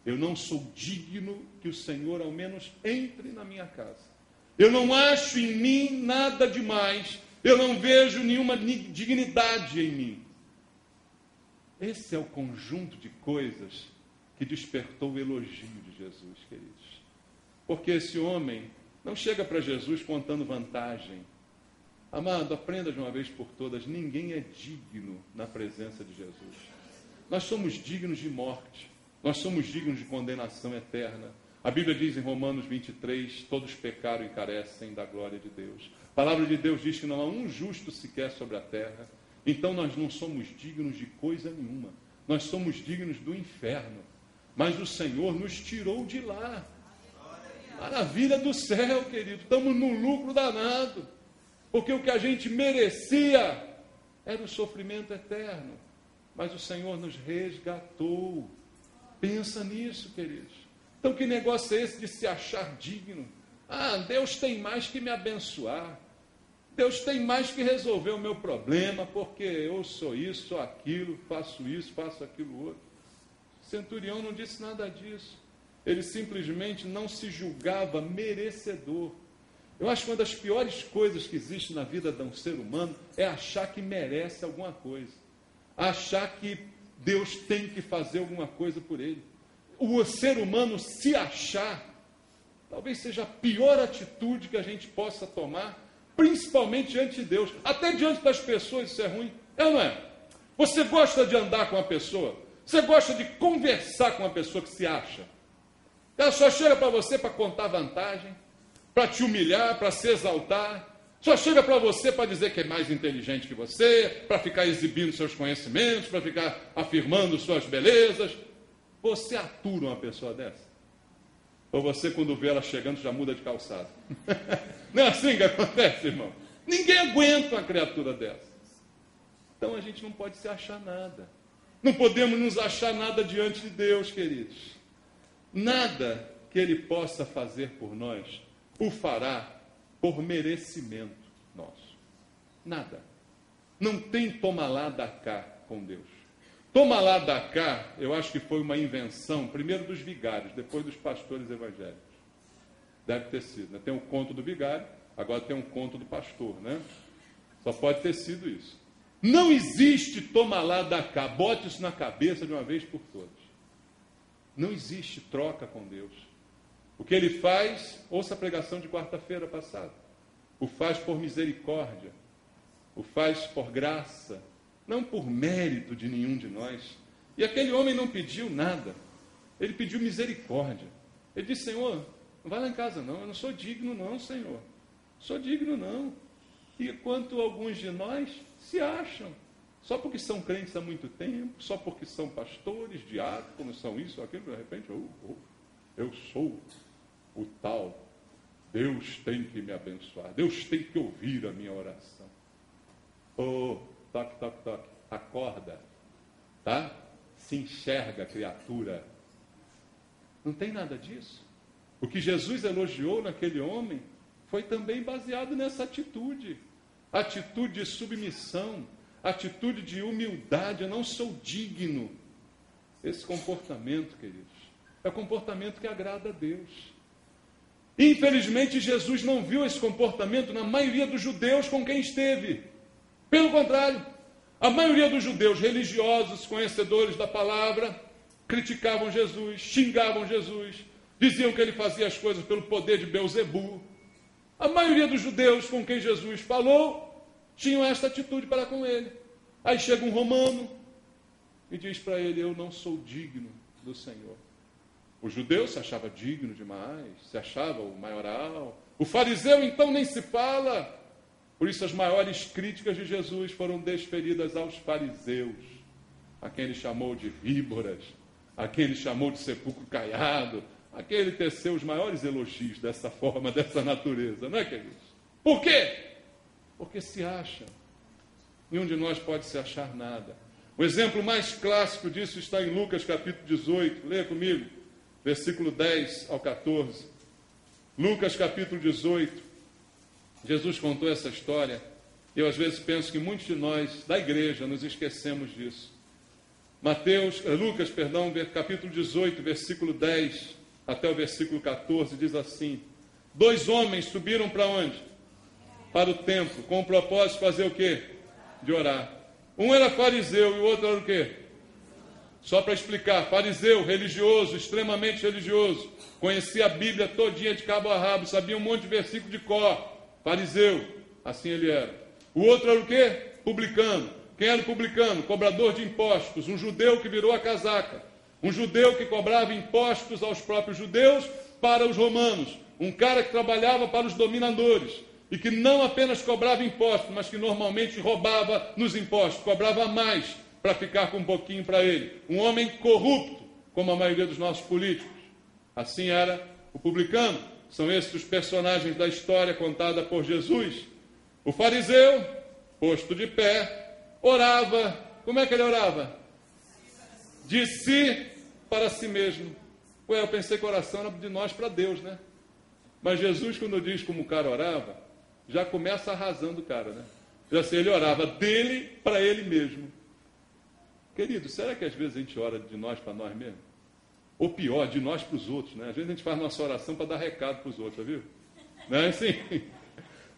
Eu não sou digno que o Senhor ao menos entre na minha casa. Eu não acho em mim nada demais. Eu não vejo nenhuma dignidade em mim. Esse é o conjunto de coisas que despertou o elogio de Jesus, queridos. Porque esse homem não chega para Jesus contando vantagem. Amado, aprenda de uma vez por todas, ninguém é digno na presença de Jesus. Nós somos dignos de morte. Nós somos dignos de condenação eterna. A Bíblia diz em Romanos 23, todos pecaram e carecem da glória de Deus. A palavra de Deus diz que não há um justo sequer sobre a terra. Então nós não somos dignos de coisa nenhuma. Nós somos dignos do inferno. Mas o Senhor nos tirou de lá. Maravilha do céu, querido. Estamos num lucro danado. Porque o que a gente merecia era o sofrimento eterno. Mas o Senhor nos resgatou. Pensa nisso, queridos. Então que negócio é esse de se achar digno? Ah, Deus tem mais que me abençoar. Deus tem mais que resolver o meu problema, porque eu sou isso, sou aquilo, faço aquilo outro. O centurião não disse nada disso. Ele simplesmente não se julgava merecedor. Eu acho que uma das piores coisas que existe na vida de um ser humano é achar que merece alguma coisa. Achar que Deus tem que fazer alguma coisa por ele. O ser humano se achar, talvez seja a pior atitude que a gente possa tomar, principalmente diante de Deus. Até diante das pessoas isso é ruim. É ou não é? Você gosta de andar com uma pessoa? Você gosta de conversar com uma pessoa que se acha? Ela só chega para você para contar vantagem, para te humilhar, para se exaltar. Só chega para você para dizer que é mais inteligente que você, para ficar exibindo seus conhecimentos, para ficar afirmando suas belezas. Você atura uma pessoa dessa? Ou você, quando vê ela chegando, já muda de calçado? Não é assim que acontece, irmão? Ninguém aguenta uma criatura dessa. Então a gente não pode se achar nada. Não podemos nos achar nada diante de Deus, queridos. Nada que Ele possa fazer por nós o fará por merecimento nosso. Nada. Não tem toma lá da cá com Deus. Toma lá da cá, eu acho que foi uma invenção, primeiro dos vigários, depois dos pastores evangélicos. Deve ter sido, né? Tem um conto do vigário, agora tem um conto do pastor, né? Só pode ter sido isso. Não existe toma lá da cá, bote isso na cabeça de uma vez por todas. Não existe troca com Deus. O que Ele faz, ouça a pregação de quarta-feira passada, o faz por misericórdia, o faz por graça, não por mérito de nenhum de nós. E aquele homem não pediu nada, ele pediu misericórdia. Ele disse: Senhor, não vai lá em casa não, eu não sou digno não, Senhor, sou digno não. E quanto alguns de nós se acham, só porque são crentes há muito tempo, só porque são pastores, diáconos, são isso, aquilo, de repente, eu sou o tal, Deus tem que me abençoar, Deus tem que ouvir a minha oração. Toque, toque, toque, acorda, tá? Se enxerga, criatura. Não tem nada disso. O que Jesus elogiou naquele homem foi também baseado nessa atitude de submissão, atitude de humildade. Eu não sou digno. Esse comportamento, queridos, é o comportamento que agrada a Deus. Infelizmente, Jesus não viu esse comportamento na maioria dos judeus com quem esteve. Pelo contrário, a maioria dos judeus religiosos, conhecedores da palavra, criticavam Jesus, xingavam Jesus, diziam que ele fazia as coisas pelo poder de Belzebu. A maioria dos judeus com quem Jesus falou tinham esta atitude para com ele. Aí chega um romano e diz para ele: eu não sou digno do Senhor. O judeu se achava digno demais, se achava o maioral. O fariseu então nem se fala. Por isso as maiores críticas de Jesus foram desferidas aos fariseus, a quem ele chamou de víboras, a quem ele chamou de sepulcro caiado, a quem ele teceu os maiores elogios dessa forma, dessa natureza, não é, queridos? Por quê? Porque se acha. Nenhum de nós pode se achar nada. O exemplo mais clássico disso está em Lucas capítulo 18, leia comigo, versículo 10 ao 14. Lucas capítulo 18. Jesus contou essa história. Eu às vezes penso que muitos de nós da igreja nos esquecemos disso. Lucas, capítulo 18, versículo 10 até o versículo 14, diz assim: 2 homens subiram para onde? Para o templo, com o propósito de fazer o quê? De orar. Um era fariseu e o outro era o quê? Só para explicar, fariseu, religioso, extremamente religioso, conhecia a Bíblia todinha de cabo a rabo, sabia um monte de versículo de cor. Fariseu, assim ele era. O outro era o quê? Publicano. Quem era o publicano? Cobrador de impostos, um judeu que virou a casaca. Um judeu que cobrava impostos aos próprios judeus para os romanos. Um cara que trabalhava para os dominadores e que não apenas cobrava impostos, mas que normalmente roubava nos impostos, cobrava mais para ficar com um pouquinho para ele. Um homem corrupto, como a maioria dos nossos políticos. Assim era o publicano. São esses os personagens da história contada por Jesus. O fariseu, posto de pé, orava. Como é que ele orava? De si para si mesmo. Eu pensei que a oração era de nós para Deus, né? Mas Jesus, quando diz como o cara orava, já começa arrasando o cara, né? Já sei, ele orava dele para ele mesmo. Querido, será que às vezes a gente ora de nós para nós mesmos? Ou pior, de nós para os outros, né? Às vezes a gente faz nossa oração para dar recado para os outros, viu? Não é assim?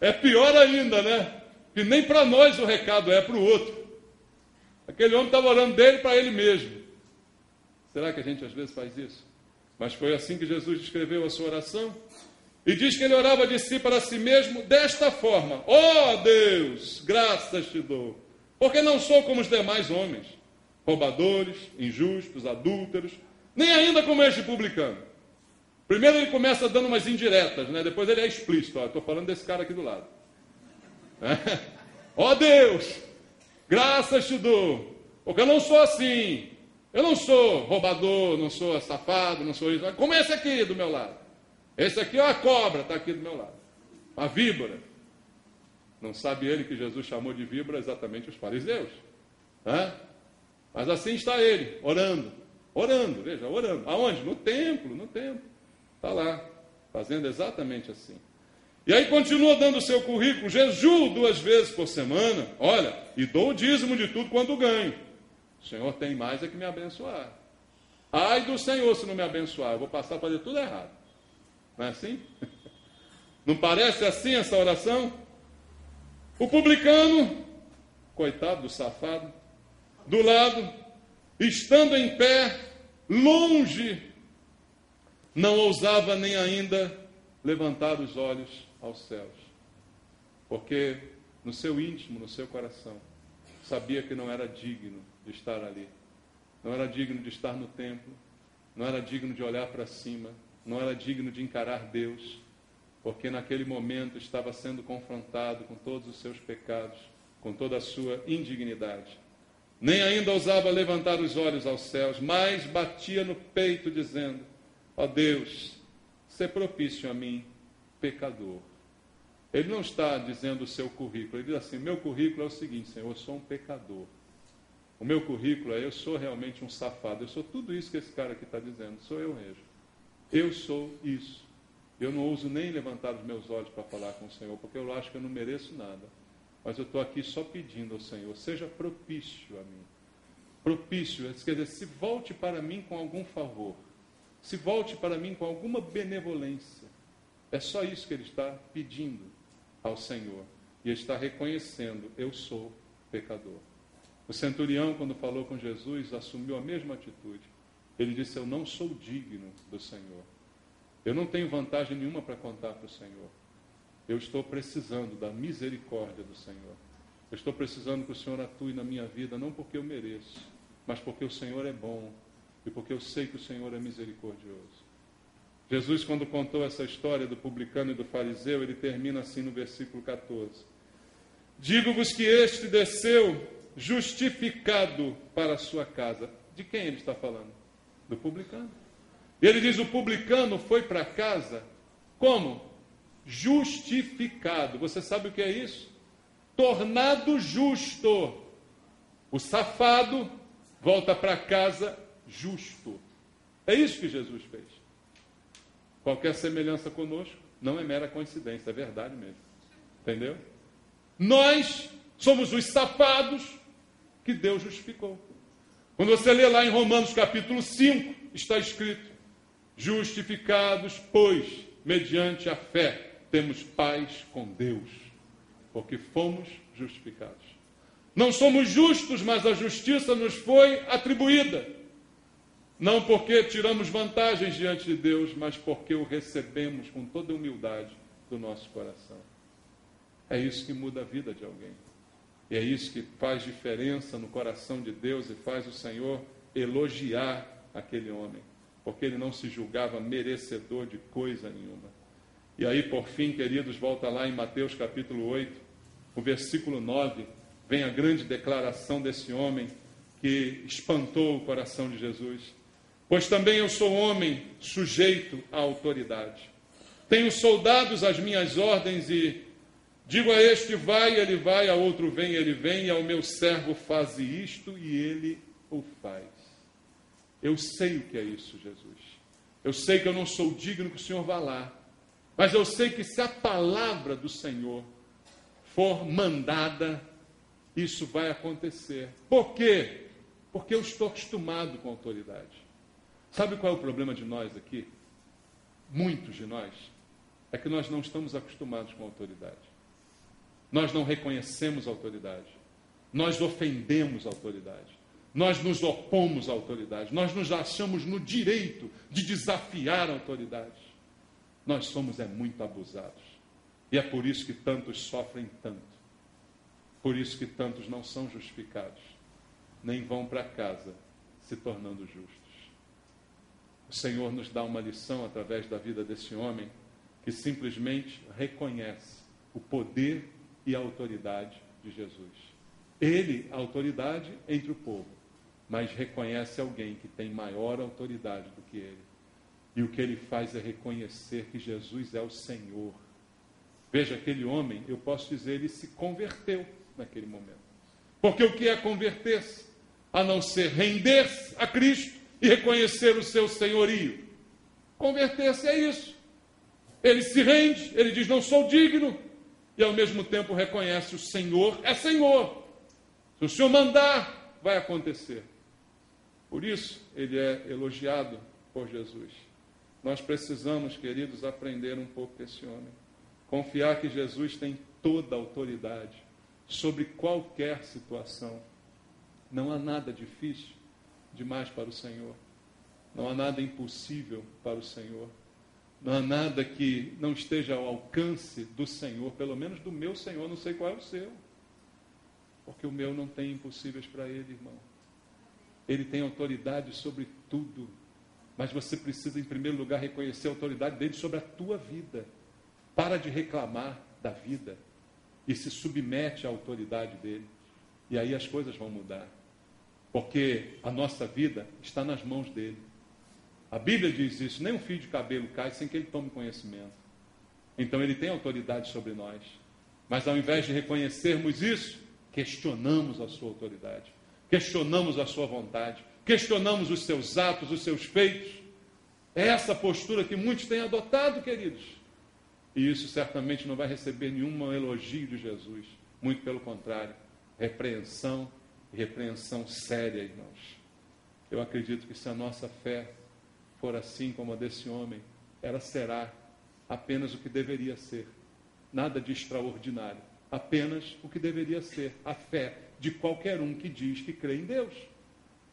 É pior ainda, né? Que nem para nós o recado é para o outro. Aquele homem estava orando dele para ele mesmo. Será que a gente às vezes faz isso? Mas foi assim que Jesus descreveu a sua oração. E diz que ele orava de si para si mesmo desta forma: ó Deus, graças te dou, porque não sou como os demais homens, roubadores, injustos, adúlteros, nem ainda como este publicano. Primeiro ele começa dando umas indiretas, né? Depois ele é explícito. Estou falando desse cara aqui do lado. Ó Deus, graças te dou, porque eu não sou assim. Eu não sou roubador, não sou safado, não sou isso. Como esse aqui do meu lado. Esse aqui é uma cobra, está aqui do meu lado. Uma víbora. Não sabe ele que Jesus chamou de víbora exatamente os fariseus. Mas assim está ele, orando. Orando, veja, orando. Aonde? No templo, no templo. Está lá, fazendo exatamente assim. E aí continua dando o seu currículo: jejuo 2 vezes por semana, olha, e dou o dízimo de tudo quanto ganho. O Senhor tem mais é que me abençoar. Ai do Senhor se não me abençoar, eu vou passar a fazer tudo errado. Não é assim? Não parece assim essa oração? O publicano, coitado do safado, do lado, estando em pé, longe, não ousava nem ainda levantar os olhos aos céus, porque no seu íntimo, no seu coração, sabia que não era digno de estar ali, não era digno de estar no templo, não era digno de olhar para cima, não era digno de encarar Deus, porque naquele momento estava sendo confrontado com todos os seus pecados, com toda a sua indignidade. Nem ainda ousava levantar os olhos aos céus, mas batia no peito dizendo: ó Deus, sê propício a mim, pecador. Ele não está dizendo o seu currículo, ele diz assim: meu currículo é o seguinte, Senhor, eu sou um pecador. O meu currículo é: eu sou realmente um safado, eu sou tudo isso que esse cara aqui está dizendo, sou eu mesmo. Eu sou isso. Eu não ouso nem levantar os meus olhos para falar com o Senhor, porque eu acho que eu não mereço nada. Mas eu estou aqui só pedindo ao Senhor: seja propício a mim. Propício, quer dizer, se volte para mim com algum favor. Se volte para mim com alguma benevolência. É só isso que ele está pedindo ao Senhor. E ele está reconhecendo: eu sou pecador. O centurião, quando falou com Jesus, assumiu a mesma atitude. Ele disse: eu não sou digno do Senhor. Eu não tenho vantagem nenhuma para contar para o Senhor. Eu estou precisando da misericórdia do Senhor. Eu estou precisando que o Senhor atue na minha vida, não porque eu mereço, mas porque o Senhor é bom e porque eu sei que o Senhor é misericordioso. Jesus, quando contou essa história do publicano e do fariseu, ele termina assim no versículo 14. Digo-vos que este desceu justificado para a sua casa. De quem ele está falando? Do publicano. E ele diz: o publicano foi para casa como? Justificado. Você sabe o que é isso? Tornado justo. O safado volta para casa justo. É isso que Jesus fez. Qualquer semelhança conosco não é mera coincidência, é verdade mesmo. Entendeu? Nós somos os safados que Deus justificou. Quando você lê lá em Romanos capítulo 5, está escrito: justificados, pois, mediante a fé, temos paz com Deus, porque fomos justificados. Não somos justos, mas a justiça nos foi atribuída. Não porque tiramos vantagens diante de Deus, mas porque o recebemos com toda a humildade do nosso coração. É isso que muda a vida de alguém. E é isso que faz diferença no coração de Deus e faz o Senhor elogiar aquele homem, porque ele não se julgava merecedor de coisa nenhuma. E aí, por fim, queridos, volta lá em Mateus capítulo 8, o versículo 9, vem a grande declaração desse homem que espantou o coração de Jesus. Pois também eu sou homem sujeito à autoridade. Tenho soldados às minhas ordens e digo a este: vai, ele vai, a outro vem, ele vem, e ao meu servo faze isto, e ele o faz. Eu sei o que é isso, Jesus. Eu sei que eu não sou digno que o Senhor vá lá. Mas eu sei que se a palavra do Senhor for mandada, isso vai acontecer. Por quê? Porque eu estou acostumado com a autoridade. Sabe qual é o problema de nós aqui? Muitos de nós, é que nós não estamos acostumados com a autoridade. Nós não reconhecemos a autoridade. Nós ofendemos a autoridade. Nós nos opomos à autoridade. Nós nos achamos no direito de desafiar a autoridade. Nós somos muito abusados. E é por isso que tantos sofrem tanto. Por isso que tantos não são justificados, nem vão para casa se tornando justos. O Senhor nos dá uma lição através da vida desse homem que simplesmente reconhece o poder e a autoridade de Jesus. Ele, a autoridade entre o povo, mas reconhece alguém que tem maior autoridade do que ele. E o que ele faz é reconhecer que Jesus é o Senhor. Veja, aquele homem, eu posso dizer, ele se converteu naquele momento. Porque o que é converter-se? A não ser render-se a Cristo e reconhecer o seu senhorio. Converter-se é isso. Ele se rende, ele diz, não sou digno, e ao mesmo tempo reconhece o Senhor é Senhor. Se o Senhor mandar, vai acontecer. Por isso, ele é elogiado por Jesus. Nós precisamos, queridos, aprender um pouco com esse homem. Confiar que Jesus tem toda a autoridade sobre qualquer situação. Não há nada difícil demais para o Senhor. Não há nada impossível para o Senhor. Não há nada que não esteja ao alcance do Senhor, pelo menos do meu Senhor, não sei qual é o seu. Porque o meu não tem impossíveis para ele, irmão. Ele tem autoridade sobre tudo. Mas você precisa, em primeiro lugar, reconhecer a autoridade dele sobre a tua vida. Para de reclamar da vida e se submete à autoridade dele. E aí as coisas vão mudar. Porque a nossa vida está nas mãos dele. A Bíblia diz isso, nem um fio de cabelo cai sem que ele tome conhecimento. Então ele tem autoridade sobre nós. Mas ao invés de reconhecermos isso, questionamos a sua autoridade. Questionamos a sua vontade. Questionamos os seus atos, os seus feitos. É essa postura que muitos têm adotado, queridos. E isso certamente não vai receber nenhum elogio de Jesus. Muito pelo contrário. Repreensão e repreensão séria, irmãos. Eu acredito que se a nossa fé for assim como a desse homem, ela será apenas o que deveria ser. Nada de extraordinário. Apenas o que deveria ser. A fé de qualquer um que diz que crê em Deus.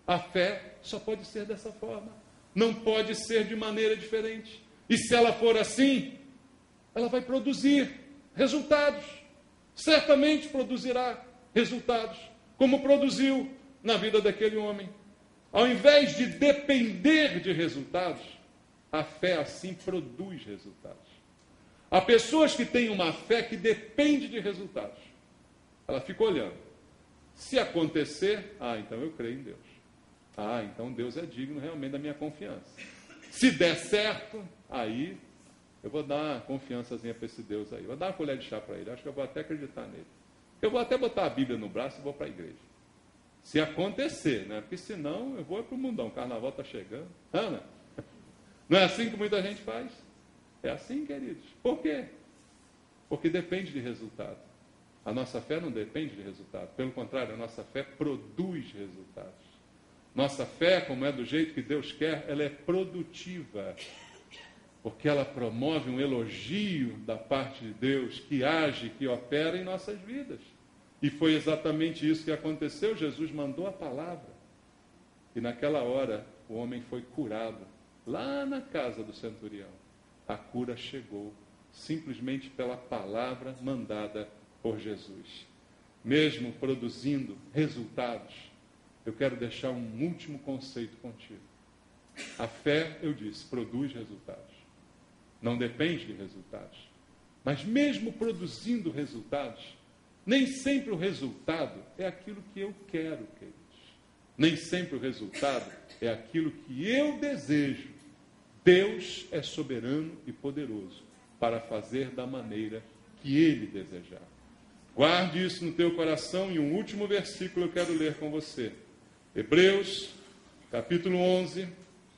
A fé só pode ser dessa forma. Não pode ser de maneira diferente. E se ela for assim, ela vai produzir resultados. Certamente produzirá resultados, como produziu na vida daquele homem. Ao invés de depender de resultados, a fé assim produz resultados. Há pessoas que têm uma fé que depende de resultados. Ela fica olhando. Se acontecer, então eu creio em Deus. Então Deus é digno realmente da minha confiança. Se der certo, aí eu vou dar uma confiançazinha para esse Deus aí. Vou dar uma colher de chá para ele. Acho que eu vou até acreditar nele. Eu vou até botar a Bíblia no braço e vou para a igreja. Se acontecer, né? Porque senão eu vou para o mundão. O carnaval está chegando. Ana, não é assim que muita gente faz? É assim, queridos. Por quê? Porque depende de resultado. A nossa fé não depende de resultado. Pelo contrário, a nossa fé produz resultados. Nossa fé, como é do jeito que Deus quer, ela é produtiva. Porque ela promove um elogio da parte de Deus que age, que opera em nossas vidas. E foi exatamente isso que aconteceu. Jesus mandou a palavra. E naquela hora, o homem foi curado. Lá na casa do centurião. A cura chegou. Simplesmente pela palavra mandada por Jesus. Mesmo produzindo resultados, eu quero deixar um último conceito contigo. A fé, eu disse, produz resultados. Não depende de resultados. Mas mesmo produzindo resultados, nem sempre o resultado é aquilo que eu quero, queridos. Nem sempre o resultado é aquilo que eu desejo. Deus é soberano e poderoso para fazer da maneira que Ele desejar. Guarde isso no teu coração e um último versículo eu quero ler com você. Hebreus, capítulo 11,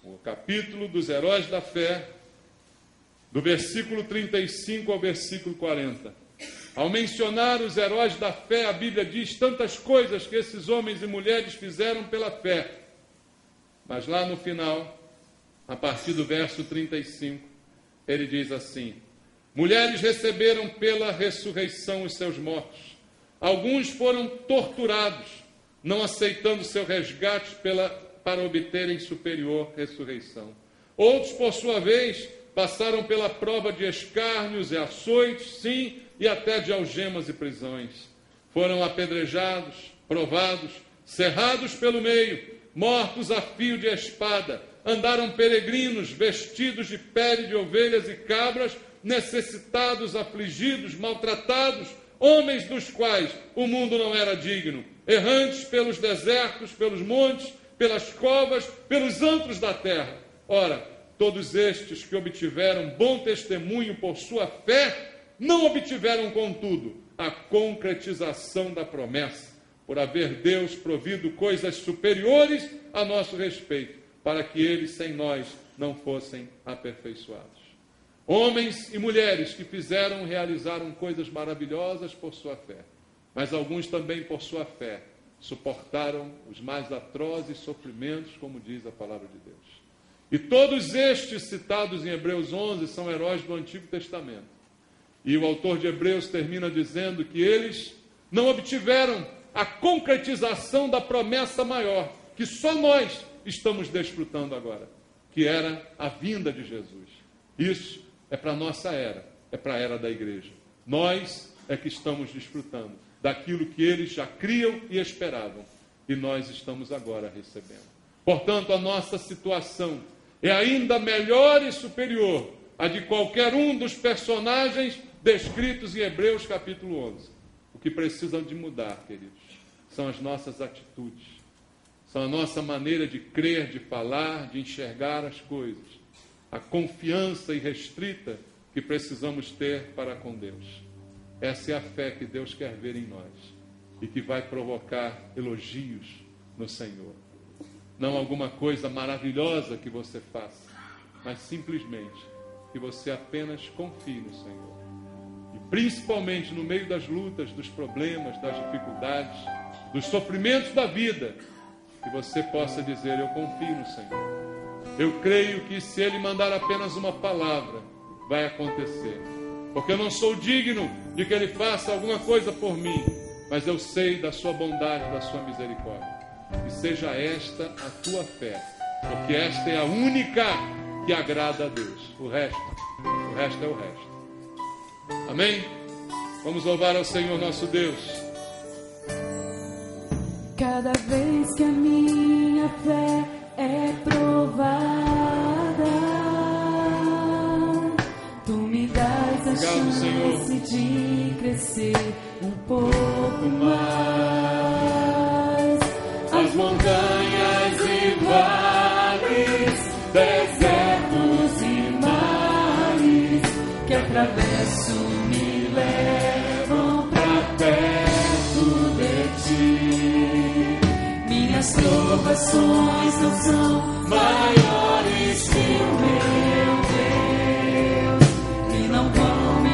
o capítulo dos heróis da fé, do versículo 35 ao versículo 40. Ao mencionar os heróis da fé, a Bíblia diz tantas coisas que esses homens e mulheres fizeram pela fé. Mas lá no final, a partir do verso 35, ele diz assim: mulheres receberam pela ressurreição os seus mortos. Alguns foram torturados, não aceitando seu resgate para obterem superior ressurreição. Outros, por sua vez, passaram pela prova de escárnios e açoites, sim, e até de algemas e prisões. Foram apedrejados, provados, cerrados pelo meio, mortos a fio de espada. Andaram peregrinos, vestidos de pele de ovelhas e cabras, necessitados, afligidos, maltratados, homens dos quais o mundo não era digno, errantes pelos desertos, pelos montes, pelas covas, pelos antros da terra. Ora, todos estes que obtiveram bom testemunho por sua fé, não obtiveram, contudo, a concretização da promessa, por haver Deus provido coisas superiores a nosso respeito, para que eles sem nós não fossem aperfeiçoados. Homens e mulheres que realizaram coisas maravilhosas por sua fé, mas alguns também por sua fé suportaram os mais atrozes sofrimentos, como diz a palavra de Deus. E todos estes citados em Hebreus 11 são heróis do Antigo Testamento. E o autor de Hebreus termina dizendo que eles não obtiveram a concretização da promessa maior, que só nós estamos desfrutando agora, que era a vinda de Jesus. Isso é para a nossa era, é para a era da igreja. Nós é que estamos desfrutando daquilo que eles já criam e esperavam, e nós estamos agora recebendo. Portanto, a nossa situação é ainda melhor e superior à de qualquer um dos personagens descritos em Hebreus capítulo 11. O que precisa de mudar, queridos, são as nossas atitudes, são a nossa maneira de crer, de falar, de enxergar as coisas, a confiança irrestrita que precisamos ter para com Deus. Essa é a fé que Deus quer ver em nós e que vai provocar elogios no Senhor. Não alguma coisa maravilhosa que você faça, mas simplesmente que você apenas confie no Senhor. E principalmente no meio das lutas, dos problemas, das dificuldades, dos sofrimentos da vida, que você possa dizer: eu confio no Senhor. Eu creio que se Ele mandar apenas uma palavra, vai acontecer. Porque eu não sou digno de que Ele faça alguma coisa por mim, mas eu sei da sua bondade, da sua misericórdia. E seja esta a tua fé, porque esta é a única que agrada a Deus. O resto é o resto. Amém? Vamos louvar ao Senhor nosso Deus. Cada vez que a minha fé é provada, tu me dás a chance de crescer um pouco mais. As montanhas e vales, desertos e mares que atravesso me levam pra perto de ti. Minhas provações não são maiores que o meu Deus e não vão me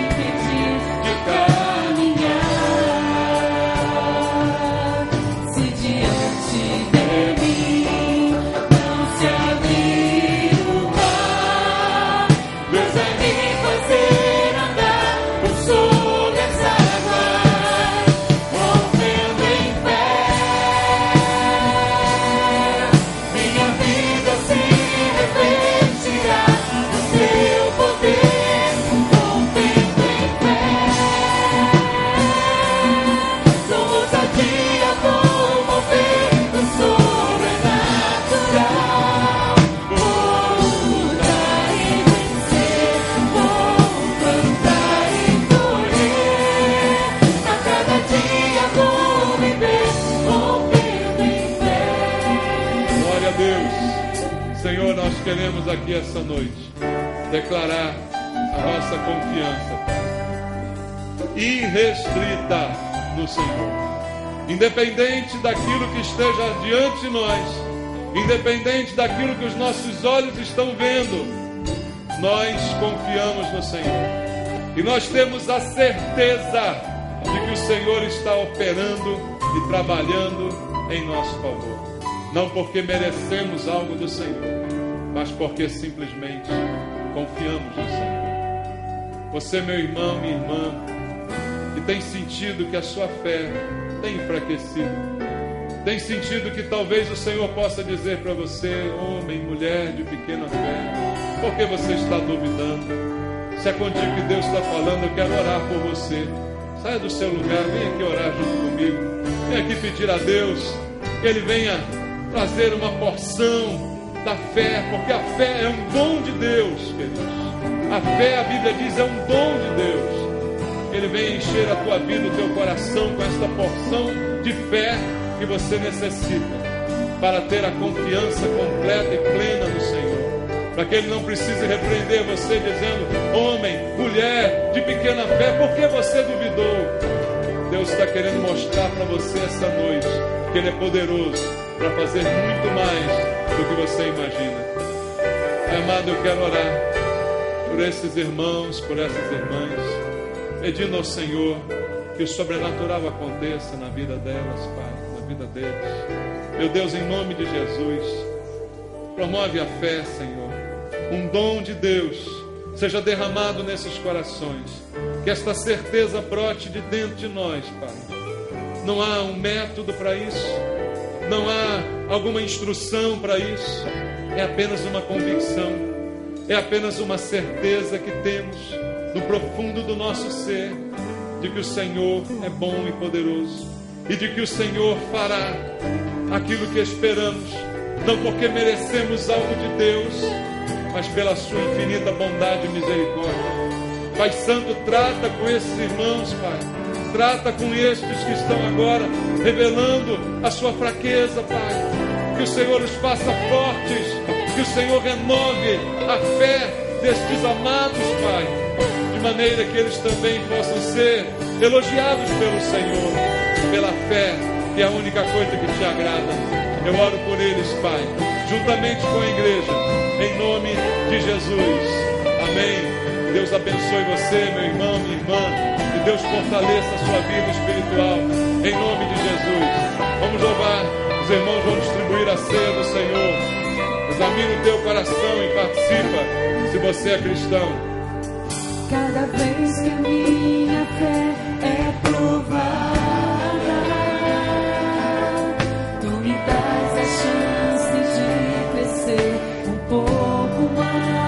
impedir de caminhar. Se diante de mim não se abrir o mar, Deus vai me fazer andar por sobre as águas, rompendo em fé. Minha vida se refletirá no teu poder, rompendo em fé. Com ousadia vou mover do sobrenatural. Vou lutar e vencer, vou plantar e colher. A cada dia vou viver, rompendo em fé. Glória a Deus. Senhor, nós queremos aqui essa noite declarar a nossa confiança irrestrita no Senhor. Independente daquilo que esteja diante de nós, independente daquilo que os nossos olhos estão vendo, nós confiamos no Senhor. E nós temos a certeza de que o Senhor está operando e trabalhando em nosso favor. Não porque merecemos algo do Senhor, mas porque simplesmente confiamos no Senhor. Você, meu irmão, minha irmã, que tem sentido que a sua fé tem enfraquecido, tem sentido que talvez o Senhor possa dizer para você, homem, mulher de pequena fé, por que você está duvidando? Se é contigo que Deus está falando, eu quero orar por você. Saia do seu lugar, venha aqui orar junto comigo. Venha aqui pedir a Deus que Ele venha trazer uma porção da fé, porque a fé é um dom de Deus, queridos. A fé, a Bíblia diz, é um dom de Deus. Ele venha encher a tua vida, o teu coração com esta porção de fé que você necessita para ter a confiança completa e plena no Senhor. Para que Ele não precise repreender você dizendo, homem, mulher de pequena fé, por que você duvidou? Deus está querendo mostrar para você essa noite que Ele é poderoso para fazer muito mais do que você imagina. Amado, eu quero orar por esses irmãos, por essas irmãs, pedindo ao Senhor que o sobrenatural aconteça na vida delas, Pai, na vida deles. Meu Deus, em nome de Jesus, promove a fé, Senhor. Um dom de Deus seja derramado nesses corações. Que esta certeza brote de dentro de nós, Pai. Não há um método para isso. Não há alguma instrução para isso. É apenas uma convicção. É apenas uma certeza que temos no profundo do nosso ser de que o Senhor é bom e poderoso. E de que o Senhor fará aquilo que esperamos. Não porque merecemos algo de Deus, mas pela sua infinita bondade e misericórdia. Pai Santo, trata com esses irmãos, Pai. Trata com estes que estão agora revelando a sua fraqueza, Pai. Que o Senhor os faça fortes, que o Senhor renove a fé destes amados, Pai, de maneira que eles também possam ser elogiados pelo Senhor, pela fé, que é a única coisa que te agrada. Eu oro por eles, Pai, juntamente com a igreja, em nome de Jesus. Amém. Deus abençoe você, meu irmão, minha irmã. Que Deus fortaleça a sua vida espiritual, em nome de Jesus. Vamos louvar. Os irmãos vão distribuir a ceia do Senhor. Examine o teu coração e participa, se você é cristão. Cada vez que a minha fé é provada, Tu me dás a chance de crescer um pouco mais.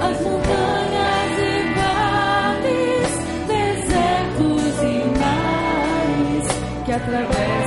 As montanhas e vales, desertos e mares que atravessam